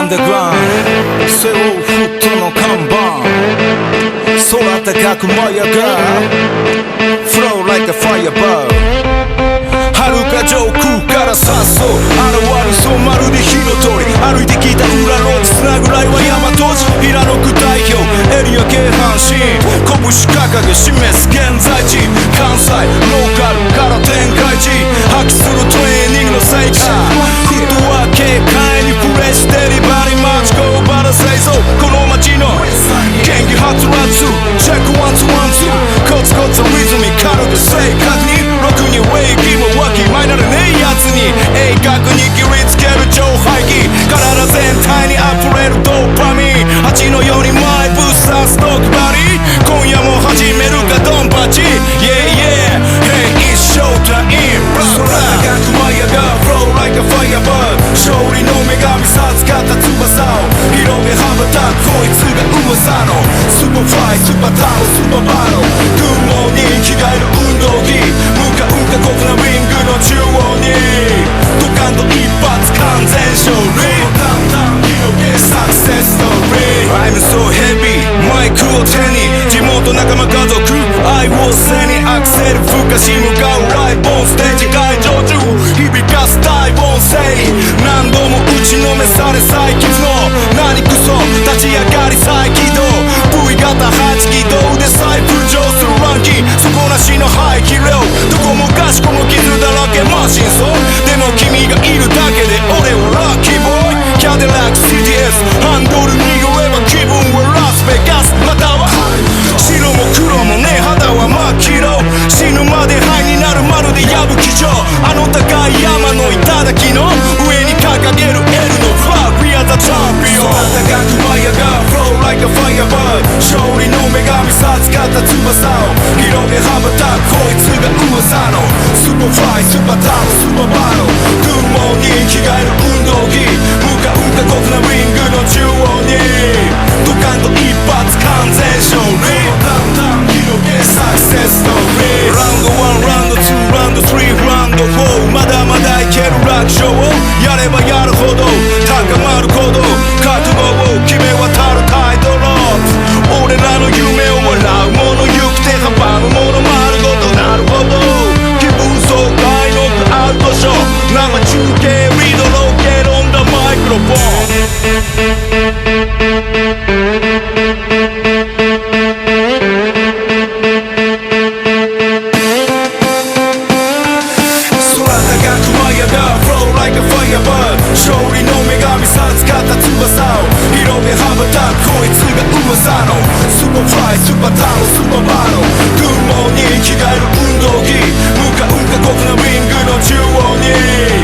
ンダーグラウンド背負うフットの看板空高く舞い上がる Flow like a firebird 遥か上空からさっそう現るそうまるで火の鳥歩いてきた裏ロードつなぐライは大和路平野区代表エリア京阪神拳掲げ示す現在地関西ローカルから展開地発揮するトレーニングの成果フットワーク軽快にプレスデリバリー街工場の製造この街の元気はつらつチェックワンツーワンツーコツコツリズミカルで正確にろくにウェイキもわきまえられねえやつに鋭角に切りつける超排気体全体に溢れるドーパミン蜂のように前ぶっ刺す毒針今夜も始めるかドンパチ Yeah yeah Hey it's showtime 空高く舞い上がる Flow like a firebird 勝利の女神授かった翼を広げ羽ばたくこいつが噂のスーパーフライスーパータロスーパーバトル軍門に着替える運動着向かう過酷なウィングの中央にドカンと一発完全勝利サクセスストーリー I'm so heavy マイクを手に地元仲間家族愛を背にアクセル吹かし向かうライブオンステージ会場中響かす大音声何度も打ちのめされ再起の何クソ立ち上がり再起動 V 型8軌道で再浮上するランキー底なしの排気量どこもかしこも傷だらけマシンそうでも君がいるだけで俺はラッキーボーイキャデラック CTS ハンドル握れば気分はラスベガスまたは白も黒もね肌は真っ黄色死ぬまで灰になるまるで矢吹城あの高い山の頂の上に掲げる L のフラッグ We are the champion 空高く舞い上がる Flow like a firebird 勝利の女神授かった翼を広げ羽ばたくこいつが噂のスーパーフライスーパータロスーパーバトル軍門に着替える運動着向かう過酷なウィングの中央にドカンと一発完全勝利サクセスストーリーラウンド1ラウンド2ラウンド3ラウンド4まだまだいける楽勝をやればやるほど高まる鼓動覚悟を決め渡るタイトロープ俺らの夢を笑う者行く手阻む者丸ごとなるほど気分爽快ノックアウトショー生中継リードローケロンダマイクロフォン勝利の女神授かった翼を広げ羽ばたくこいつが噂のスーパーフライスーパータロスーパーバトル軍門に着替える運動着向かう過酷なウィングの中央に